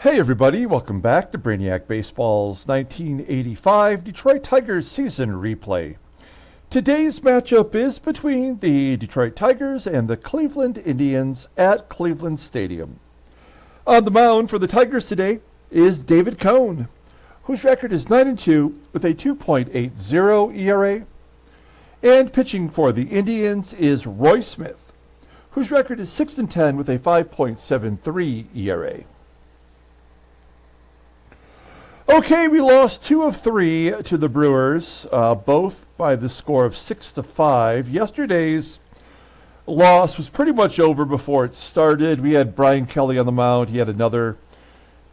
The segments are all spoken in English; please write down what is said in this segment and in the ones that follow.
Hey everybody, welcome back to Brainiac Baseball's 1985 Detroit Tigers season replay. Today's matchup is between the Detroit Tigers and the Cleveland Indians at Cleveland Stadium. On the mound for the Tigers today is David Cone, whose record is 9-2 with a 2.80 ERA. And pitching for the Indians is Roy Smith, whose record is 6-10 with a 5.73 ERA. Okay, we lost 2 of 3 to the Brewers, both by the score of 6-5. Yesterday's loss was pretty much over before it started. We had Brian Kelly on the mound. He had another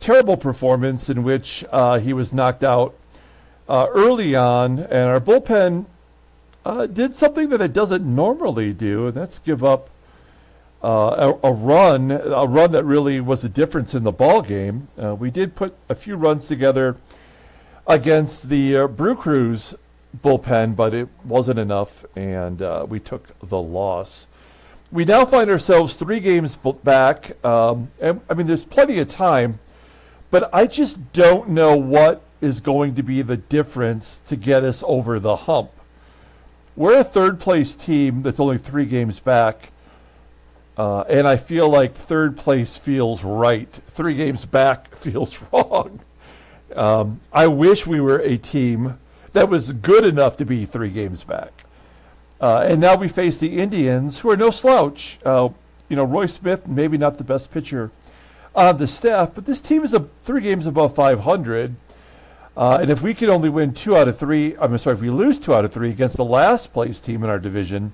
terrible performance in which he was knocked out early on, and our bullpen did something that it doesn't normally do, and that's give up a run that really was a difference in the ball game. We did put a few runs together against the Brew Crews bullpen, but it wasn't enough, and we took the loss. We now find ourselves 3 games back, and I mean, there's plenty of time, but I just don't know what is going to be the difference to get us over the hump. We're a third-place team that's only 3 games back. And I feel like third place feels right. 3 games back feels wrong. I wish we were a team that was good enough to be 3 games back. And now we face the Indians, who are no slouch. Roy Smith, maybe not the best pitcher on the staff, but this team is 3 games above 500. And if we can only win 2 out of 3, if we lose 2 out of 3 against the last place team in our division,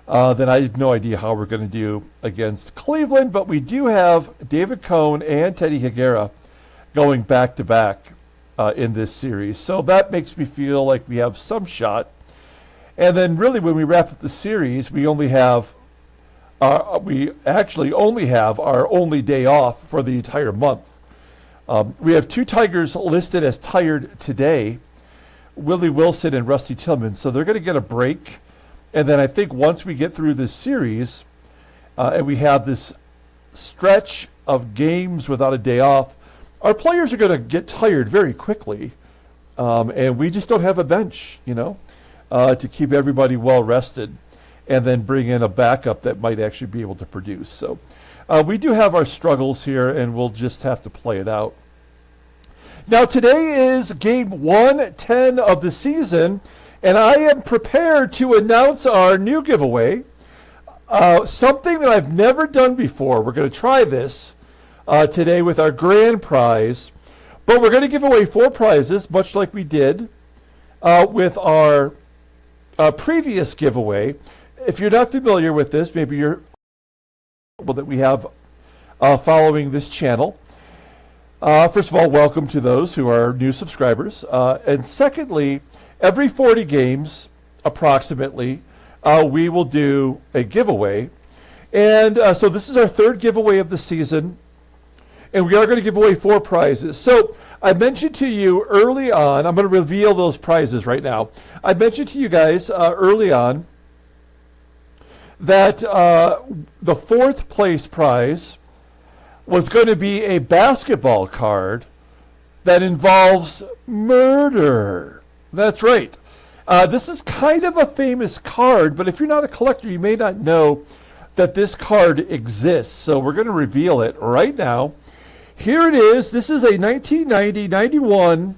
then I have no idea how we're going to do against Cleveland. But we do have David Cone and Teddy Higuera going back-to-back in this series. So that makes me feel like we have some shot. And then really when we wrap up the series, we actually only have our only day off for the entire month. We have 2 Tigers listed as tired today, Willie Wilson and Rusty Tillman. So they're going to get a break. And then I think once we get through this series and we have this stretch of games without a day off, our players are going to get tired very quickly. And we just don't have a bench, to keep everybody well rested and then bring in a backup that might actually be able to produce. So we do have our struggles here, and we'll just have to play it out. Now, today is game 110 of the season. And I am prepared to announce our new giveaway, something that I've never done before. We're going to try this today with our grand prize, but we're going to give away 4 prizes, much like we did with our previous giveaway. If you're not familiar with this, maybe you're that we have following this channel. First of all, welcome to those who are new subscribers. And secondly, every 40 games, approximately, we will do a giveaway. And so this is our 3rd giveaway of the season. And we are going to give away 4 prizes. So I mentioned to you early on, I'm going to reveal those prizes right now. I mentioned to you guys early on that the 4th place prize was going to be a basketball card that involves murder. That's right. This is kind of a famous card, but if you're not a collector, you may not know that this card exists. So we're going to reveal it right now. Here it is. This is a 1990-91.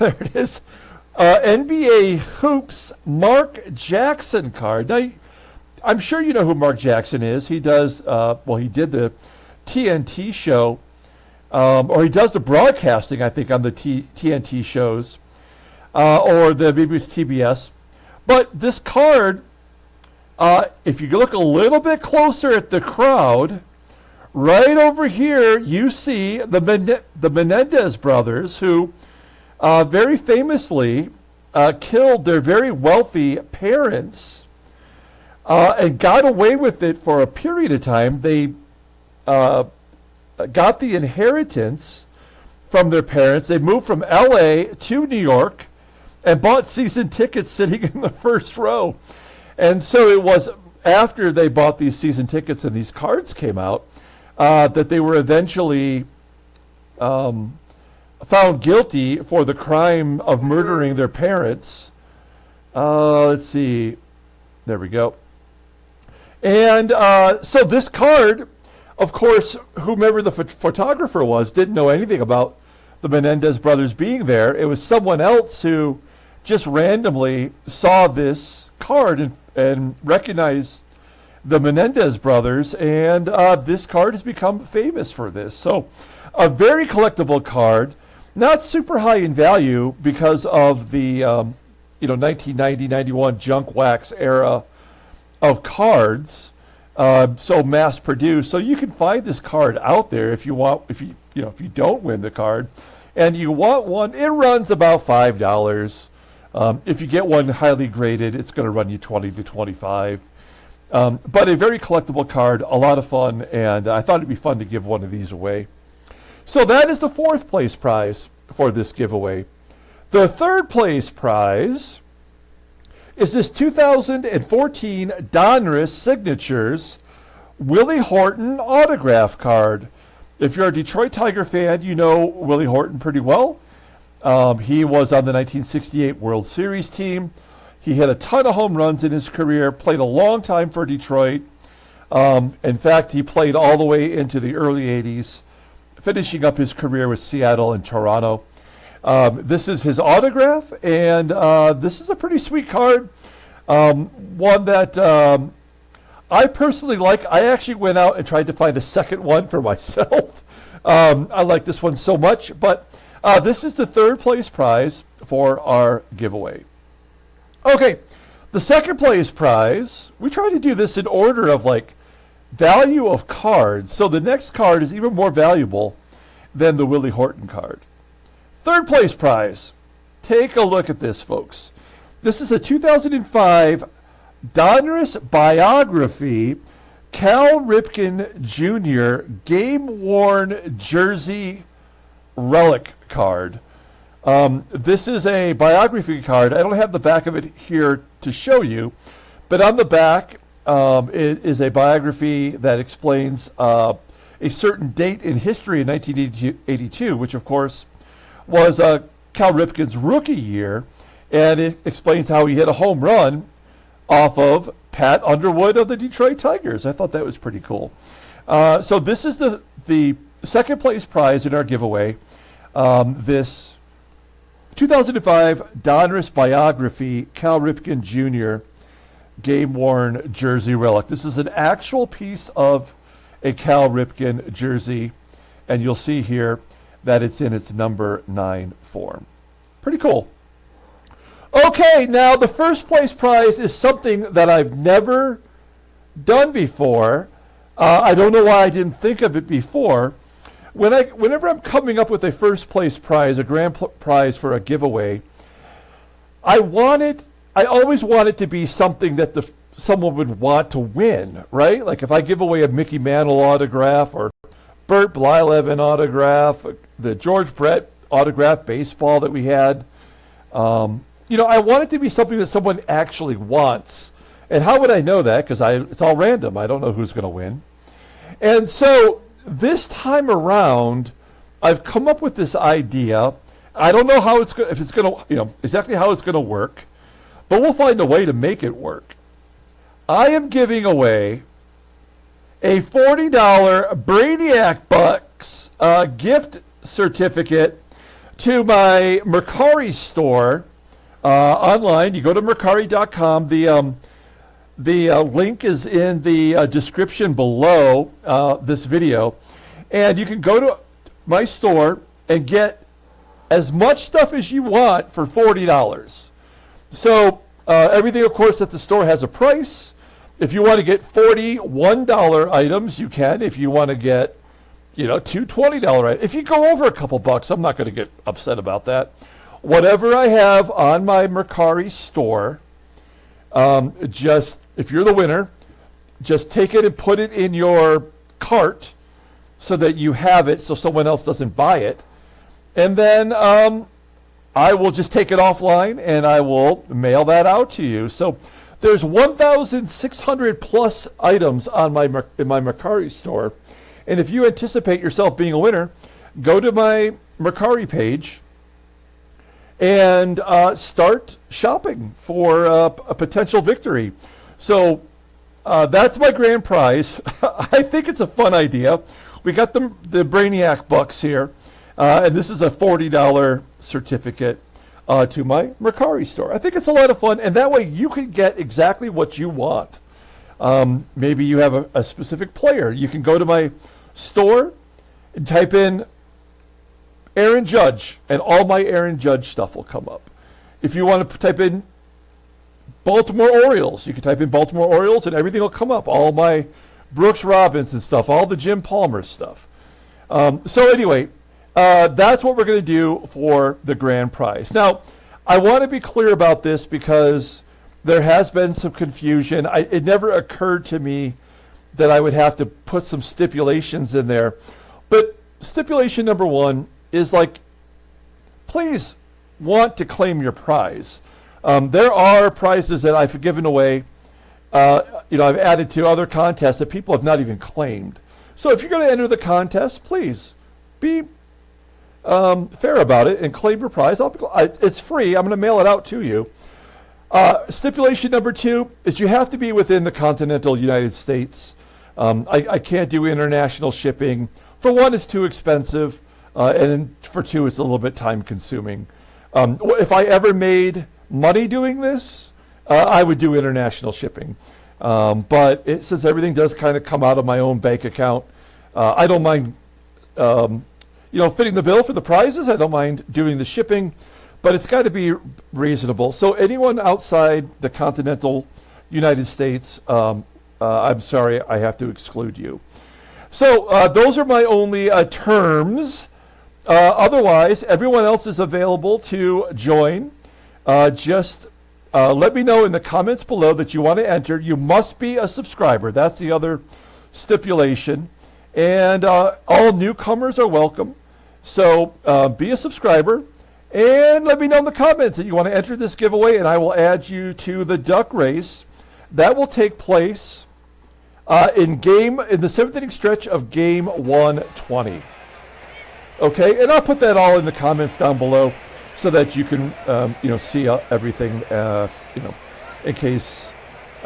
There it is. NBA Hoops Mark Jackson card. Now, I'm sure you know who Mark Jackson is. He does, he did the TNT show. Or he does the broadcasting, I think, on the TNT shows, or maybe it's TBS. But this card, if you look a little bit closer at the crowd, right over here, you see the Menendez brothers, who very famously killed their very wealthy parents and got away with it for a period of time. They got the inheritance from their parents. They moved from LA to New York and bought season tickets sitting in the first row. And so it was after they bought these season tickets and these cards came out that they were eventually found guilty for the crime of murdering their parents. Let's see. There we go. And so this card, of course, whomever the photographer was didn't know anything about the Menendez brothers being there. It was someone else who just randomly saw this card and recognized the Menendez brothers, and this card has become famous for this. So a very collectible card, not super high in value because of the 1990-91 junk wax era of cards, so mass produced. So you can find this card out there if you want. If you don't win the card, and you want one, it runs about $5. If you get one highly graded, it's going to run you $20 to $25. But a very collectible card, a lot of fun, and I thought it'd be fun to give one of these away. So that is the fourth place prize for this giveaway. The third place prize is this 2014 Donruss Signatures Willie Horton autograph card. If you're a Detroit Tiger fan, you know Willie Horton pretty well. He was on the 1968 World Series team. He had a ton of home runs in his career, played a long time for Detroit. In fact, he played all the way into the early 80s, finishing up his career with Seattle and Toronto. This is his autograph, and this is a pretty sweet card. One that I personally like. I actually went out and tried to find a second one for myself. I like this one so much, but this is the third place prize for our giveaway. Okay, the second place prize, we try to do this in order of value of cards. So the next card is even more valuable than the Willie Horton card. Third place prize. Take a look at this, folks. This is a 2005 Donruss Biography Cal Ripken Jr. game-worn jersey relic card. This is a biography card. I don't have the back of it here to show you, but on the back it is a biography that explains a certain date in history in 1982, which of course was Cal Ripken's rookie year, and it explains how he hit a home run off of Pat Underwood of the Detroit Tigers. I thought that was pretty cool. So this is the second place prize in our giveaway. This 2005 Donruss Biography Cal Ripken Jr. game-worn jersey relic. This is an actual piece of a Cal Ripken jersey, and you'll see here that it's in its number 9 form. Pretty cool. Okay, now the first place prize is something that I've never done before. I don't know why I didn't think of it before. Whenever I'm coming up with a first place prize, a grand prize for a giveaway, I always want it to be something that someone would want to win, right? Like if I give away a Mickey Mantle autograph or Bert Blyleven autograph, the George Brett autograph baseball that we had, I want it to be something that someone actually wants. And how would I know that? Because it's all random. I don't know who's going to win. And so this time around, I've come up with this idea. I don't know how exactly how it's going to work, but we'll find a way to make it work. I am giving away a $40 Brainiac Bucks gift certificate to my Mercari store online. You go to Mercari.com. The link is in the description below this video. And you can go to my store and get as much stuff as you want for $40. So everything, of course, at the store has a price. If you want to get $41 items, you can. If you want to get, two $20 items. If you go over a couple bucks, I'm not going to get upset about that. Whatever I have on my Mercari store, if you're the winner, just take it and put it in your cart so that you have it so someone else doesn't buy it. And then I will just take it offline and I will mail that out to you. So there's 1,600 plus items in my Mercari store. And if you anticipate yourself being a winner, go to my Mercari page and start shopping for a potential victory. So that's my grand prize. I think it's a fun idea. We got the Brainiac bucks here, and this is a $40 certificate to my Mercari store. I think it's a lot of fun, and that way you can get exactly what you want. Maybe you have a specific player. You can go to my store and type in Aaron Judge, and all my Aaron Judge stuff will come up. If you want to type in Baltimore Orioles, you can type in Baltimore Orioles, and everything will come up. All my Brooks Robinson stuff, all the Jim Palmer stuff. So anyway, that's what we're going to do for the grand prize. Now, I want to be clear about this because there has been some confusion. It never occurred to me that I would have to put some stipulations in there. But stipulation number one is like, please want to claim your prize. There are prizes that I've given away, I've added to other contests that people have not even claimed. So if you're going to enter the contest, please be fair about it and claim your prize. It's free. I'm going to mail it out to you. Stipulation number two is you have to be within the continental United States. I can't do international shipping. For one, it's too expensive. And for two, it's a little bit time consuming. If I ever made money doing this, I would do international shipping. But since everything does kind of come out of my own bank account, I don't mind, fitting the bill for the prizes. I don't mind doing the shipping, but it's got to be reasonable. So anyone outside the continental United States, I'm sorry, I have to exclude you. So those are my only terms. Otherwise, everyone else is available to join. Just let me know in the comments below that you want to enter. You must be a subscriber. That's the other stipulation. And all newcomers are welcome. So be a subscriber. And let me know in the comments that you want to enter this giveaway, and I will add you to the duck race. That will take place in the seventh inning stretch of game 120. Okay, and I'll put that all in the comments down below so that you can, see everything, in case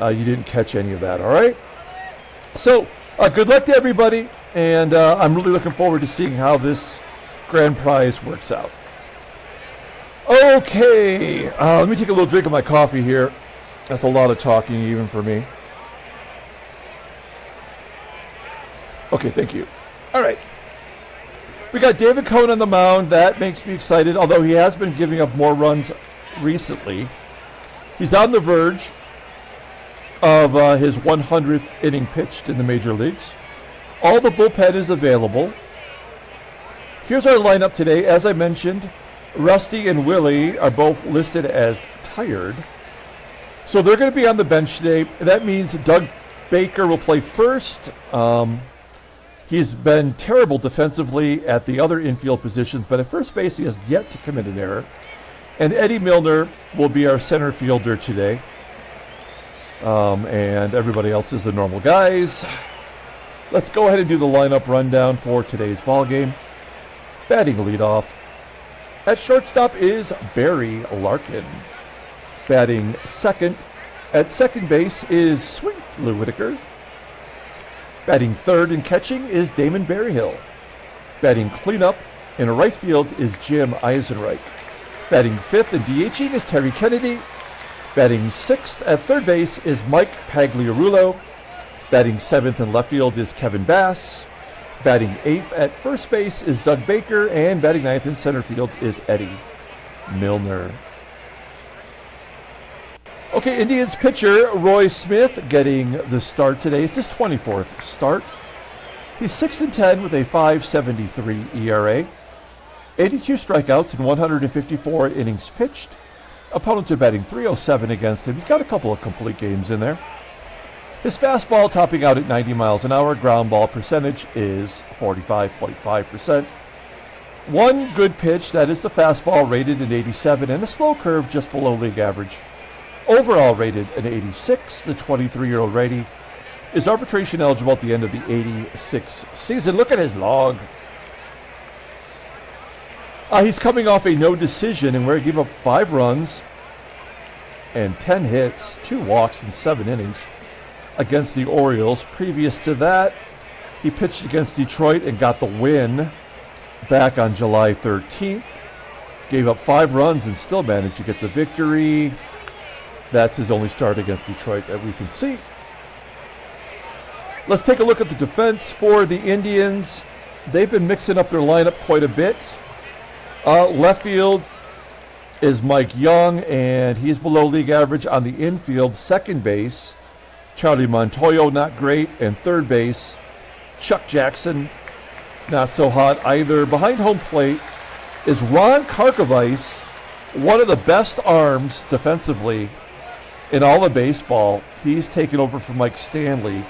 you didn't catch any of that, all right? So, good luck to everybody, and I'm really looking forward to seeing how this grand prize works out. Okay, let me take a little drink of my coffee here. That's a lot of talking even for me. Okay, thank you. All right. We got David Cone on the mound. That makes me excited, although he has been giving up more runs recently. He's on the verge of his 100th inning pitched in the major leagues. All the bullpen is available. Here's our lineup today. As I mentioned, Rusty and Willie are both listed as tired. So they're going to be on the bench today. That means Doug Baker will play first. He's been terrible defensively at the other infield positions, but at first base he has yet to commit an error. And Eddie Milner will be our center fielder today. And everybody else is the normal guys. Let's go ahead and do the lineup rundown for today's ball game. Batting leadoff at shortstop is Barry Larkin. Batting second at second base is Sweet Lou Whitaker. Batting third and catching is Damon Berryhill. Batting cleanup in right field is Jim Eisenreich. Batting fifth and DHing is Terry Kennedy. Batting sixth at third base is Mike Pagliarulo. Batting seventh in left field is Kevin Bass. Batting eighth at first base is Doug Baker. And batting ninth in center field is Eddie Milner. Okay, Indians pitcher Roy Smith getting the start today. It's his 24th start. He's 6-10 with a 5.73 ERA. 82 strikeouts in 154 innings pitched. Opponents are batting .307 against him. He's got a couple of complete games in there. His fastball topping out at 90 miles an hour. Ground ball percentage is 45.5%. One good pitch, that is the fastball, rated at 87, and a slow curve just below league average. Overall rated at 86, the 23-year-old righty is arbitration eligible at the end of the 86 season. Look at his log. He's coming off a no decision and where he gave up 5 runs and 10 hits, 2 walks in 7 innings against the Orioles. Previous to that, he pitched against Detroit and got the win back on July 13th. Gave up 5 runs and still managed to get the victory. That's his only start against Detroit that we can see. Let's take a look at the defense for the Indians. They've been mixing up their lineup quite a bit. Left field is Mike Young, and he's below league average on the infield. Second base, Charlie Montoyo, not great. And third base, Chuck Jackson, not so hot either. Behind home plate is Ron Karkovice, one of the best arms defensively in all of baseball. He's taken over from Mike Stanley,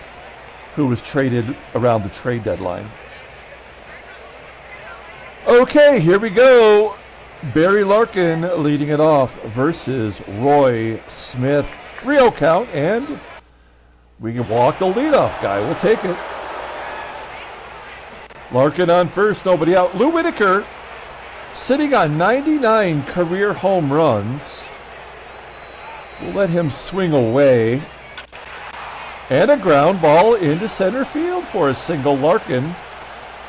who was traded around the trade deadline. Okay, here we go. Barry Larkin leading it off versus Roy Smith. 3-0 count, and we can walk the leadoff guy. We'll take it. Larkin on first, nobody out. Lou Whitaker sitting on 99 career home runs. We'll let him swing away. And a ground ball into center field for a single. Larkin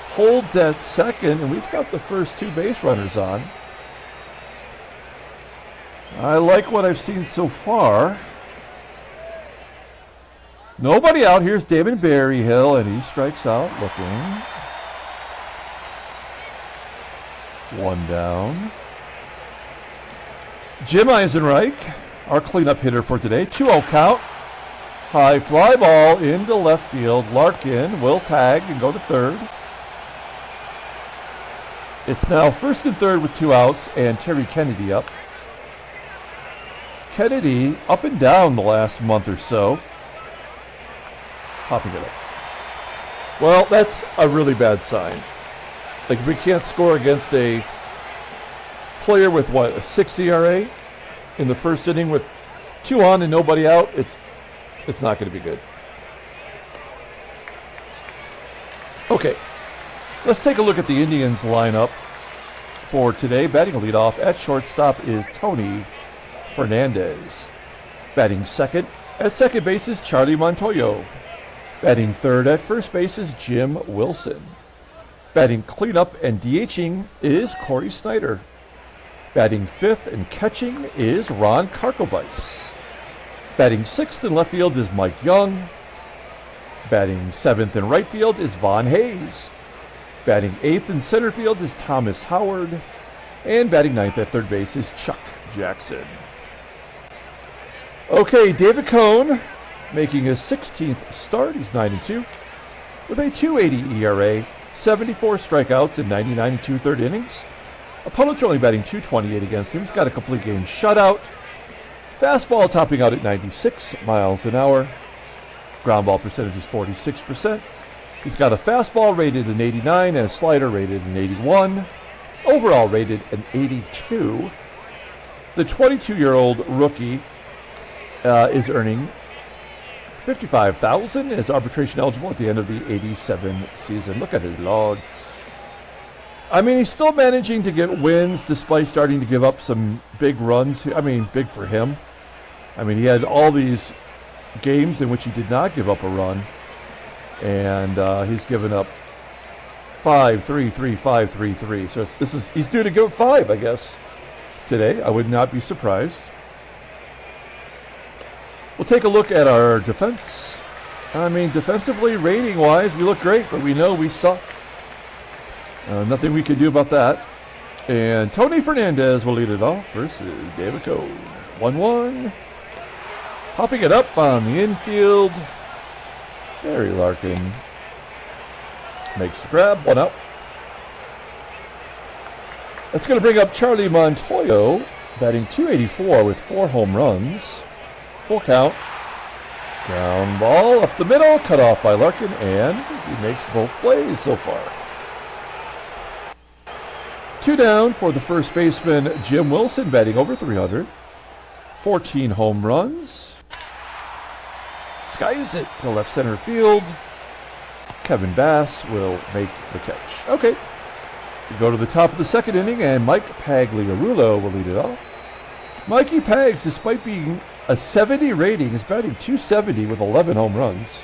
holds at second, and we've got the first 2 base runners on. I like what I've seen so far. Nobody out. Here's Damon Berryhill, and he strikes out looking. 1 down. Jim Eisenreich, our cleanup hitter for today. 2-0 count. High fly ball into left field. Larkin will tag and go to third. It's now first and third with 2 outs, and Terry Kennedy up. Kennedy up and down the last month or so. Popping it up. Well, that's a really bad sign. Like, if we can't score against a player with, a 6 ERA in the first inning with 2 on and nobody out, it's not going to be good. Okay, let's take a look at the Indians lineup for today. Batting leadoff at shortstop is Tony Fernandez. Batting second at second base is Charlie Montoyo. Batting third at first base is Jim Wilson. Batting cleanup and DHing is Corey Snyder. Batting fifth and catching is Ron Karkovice. Batting sixth in left field is Mike Young. Batting seventh in right field is Von Hayes. Batting eighth in center field is Thomas Howard. And batting ninth at third base is Chuck Jackson. Okay, David Cone making his 16th start. He's 9-2 with a .280 ERA, 74 strikeouts in 99 2/3 innings. Opponents are only batting .228 against him. He's got a complete game shutout. Fastball topping out at 96 miles an hour. Ground ball percentage is 46%. He's got a fastball rated an 89 and a slider rated an 81. Overall rated an 82. The 22-year-old rookie is earning $55,000 as arbitration eligible at the end of the 87 season. Look at his log. I mean, he's still managing to get wins despite starting to give up some big runs. I mean, big for him. I mean, he had all these games in which he did not give up a run. And he's given up 5, 3, 3, 5, 3, 3. So he's due to give up 5, I guess, today. I would not be surprised. We'll take a look at our defense. I mean, defensively, rating-wise, we look great, but we know we suck. Nothing we can do about that. And Tony Fernandez will lead it off versus David Cone. 1-1. Popping it up on the infield. Barry Larkin makes the grab. 1 out. That's going to bring up Charlie Montoyo, batting .284 with 4 home runs. Full count. Ground ball up the middle, cut off by Larkin, and he makes both plays so far. 2 down for the first baseman, Jim Wilson, batting over .300. 14 home runs. skies it to left center field. Kevin Bass will make the catch. Okay. We go to the top of the second inning, and Mike Pagliarulo will lead it off. Mikey Pags, despite being a 70 rating, is batting .270 with 11 home runs.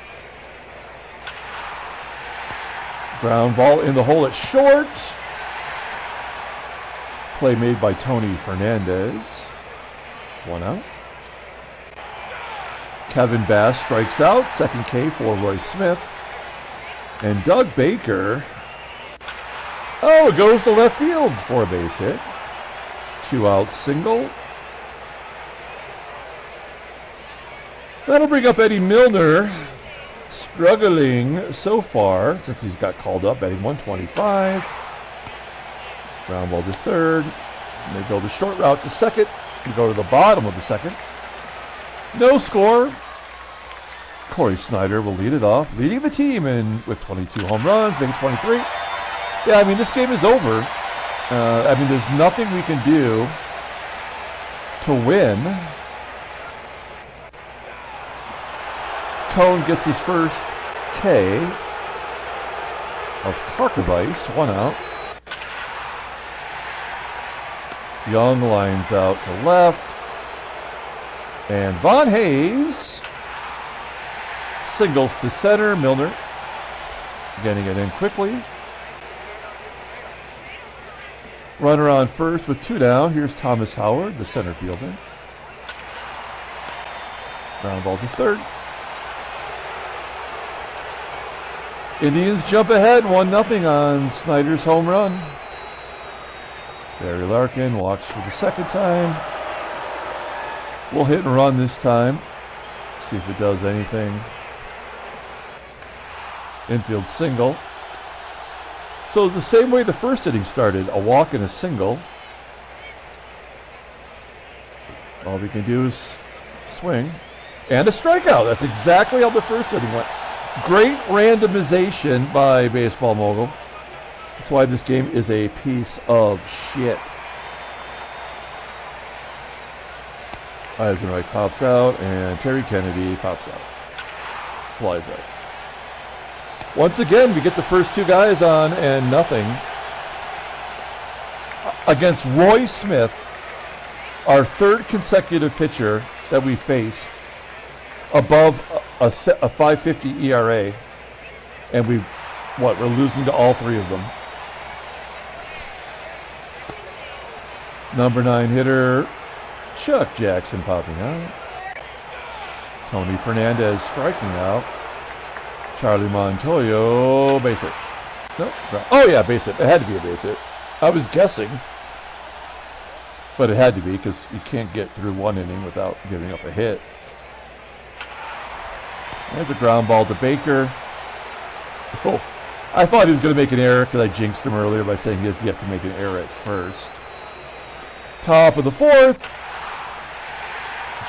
Ground ball in the hole at short. Play made by Tony Fernandez. 1 out. Kevin Bass strikes out. Second K for Roy Smith. And Doug Baker. Oh, it goes to left field for a base hit. 2 out single. That'll bring up Eddie Milner. Struggling so far since he's got called up, batting .125. Ground ball to third. And they go the short route to second. We go to the bottom of the second. No score. Corey Snyder will lead it off, leading the team in with 22 home runs, maybe 23. Yeah, I mean, this game is over. There's nothing we can do to win. Cone gets his first K of Karkovice, 1 out. Young lines out to left. And Von Hayes singles to center. Milner getting it in quickly. Runner on first with 2 down. Here's Thomas Howard, the center fielder. Ground ball to third. Indians jump ahead 1-0 on Snyder's home run. Barry Larkin walks for the second time. We'll hit and run this time. See if it does anything. Infield single. So the same way the first inning started, a walk and a single. All we can do is swing. And a strikeout. That's exactly how the first inning went. Great randomization by Baseball Mogul. That's why this game is a piece of shit. Eisenreich pops out, and Terry Kennedy pops out. Flies out. Once again, we get the first 2 guys on and nothing. Against Roy Smith, our third consecutive pitcher that we faced above a 5.50 ERA, and we're losing to all 3 of them. Number 9 hitter Chuck Jackson popping out. Tony Fernandez striking out. Charlie Montoyo, base hit. No, oh yeah, base hit. It had to be a base hit. I was guessing, but it had to be because you can't get through 1 inning without giving up a hit. There's a ground ball to Baker. Oh, I thought he was going to make an error because I jinxed him earlier by saying you have to make an error at first. Top of the 4th.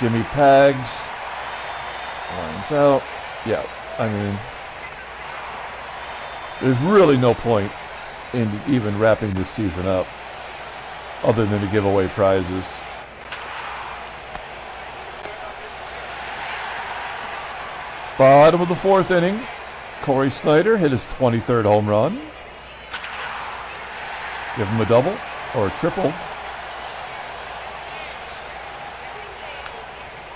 Jimmy Pags lines out. Yeah, I mean, there's really no point in even wrapping this season up other than to give away prizes. Bottom of the 4th inning, Corey Snyder hit his 23rd home run. Give him a double or a triple.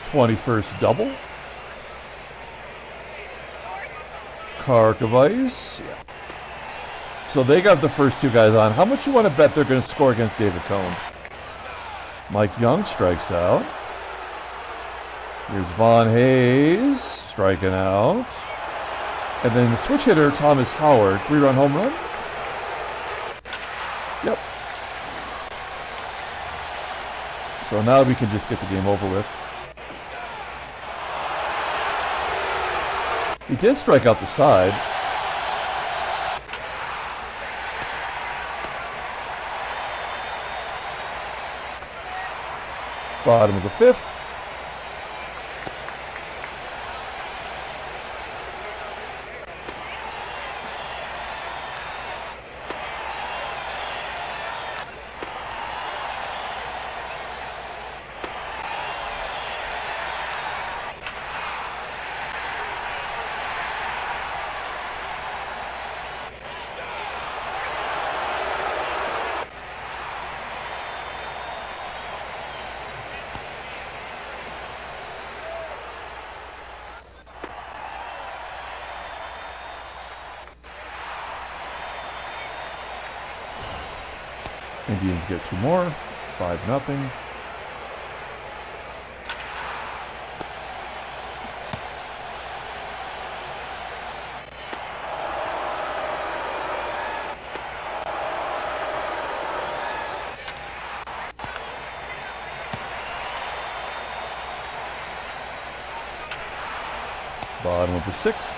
21st double. Karkovice. Yeah. So they got the first 2 guys on. How much you want to bet they're going to score against David Cone? Mike Young strikes out. Here's Von Hayes striking out. And then the switch hitter, Thomas Howard, 3-run home run. Yep. So now we can just get the game over with. He did strike out the side. Bottom of the 5th. Indians get 2 more. 5-0. Bottom of the 6th.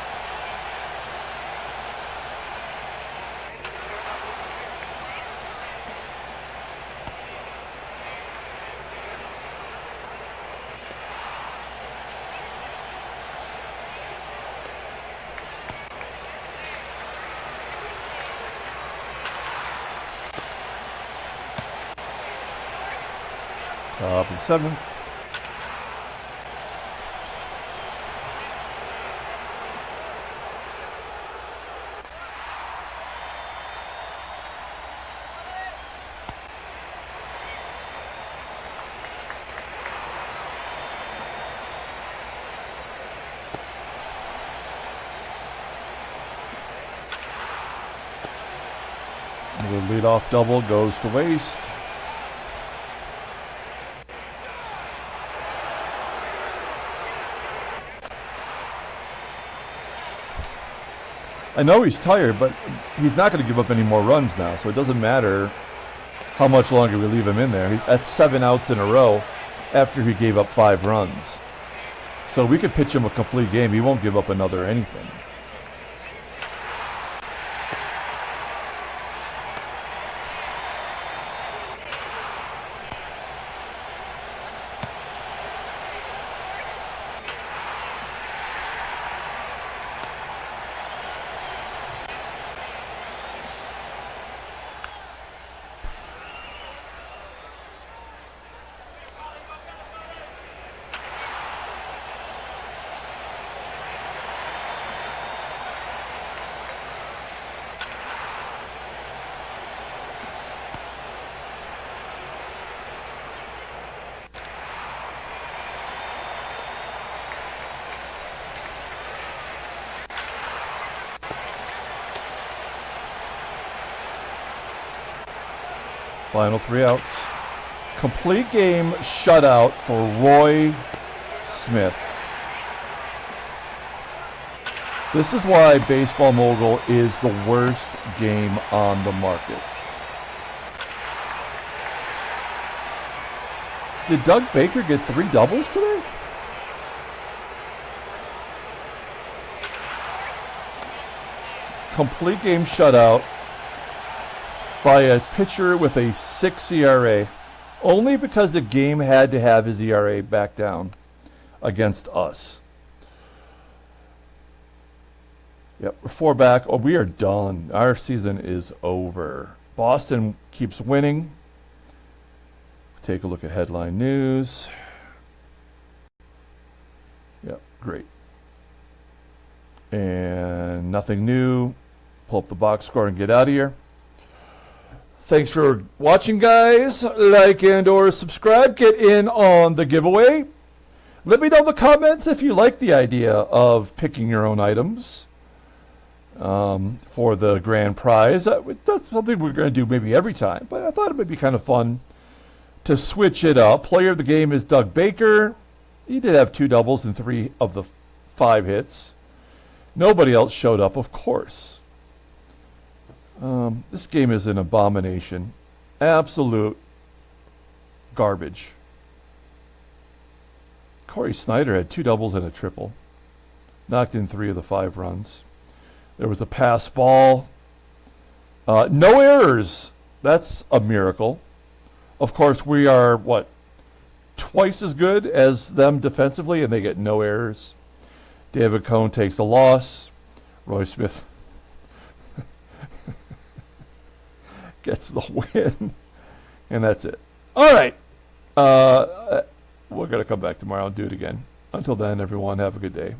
Top of the 7th. The leadoff double goes to waste. I know he's tired, but he's not going to give up any more runs now, so it doesn't matter how much longer we leave him in there. That's 7 outs in a row after he gave up 5 runs. So we could pitch him a complete game. He won't give up another anything. Final 3 outs. Complete game shutout for Roy Smith. This is why Baseball Mogul is the worst game on the market. Did Doug Baker get 3 doubles today? Complete game shutout by a pitcher with a 6 ERA, only because the game had to have his ERA back down against us. Yep, we're 4 back. Oh, we are done. Our season is over. Boston keeps winning. Take a look at headline news. Yep, great. And nothing new. Pull up the box score and get out of here. Thanks for watching, guys. Like and or subscribe. Get in on the giveaway. Let me know in the comments if you like the idea of picking your own items for the grand prize. That's something we're going to do maybe every time, but I thought it would be kind of fun to switch it up. Player of the game is Doug Baker. He did have 2 doubles and 3 of the 5 hits. Nobody else showed up, of course. This game is an abomination. Absolute garbage. Corey Snyder had 2 doubles and a triple. Knocked in 3 of the 5 runs. There was a pass ball. No errors. That's a miracle. Of course, we are, twice as good as them defensively, and they get no errors. David Cone takes a loss. Roy Smith gets the win. And that's it. All right. We're going to come back tomorrow and do it again. Until then, everyone, have a good day.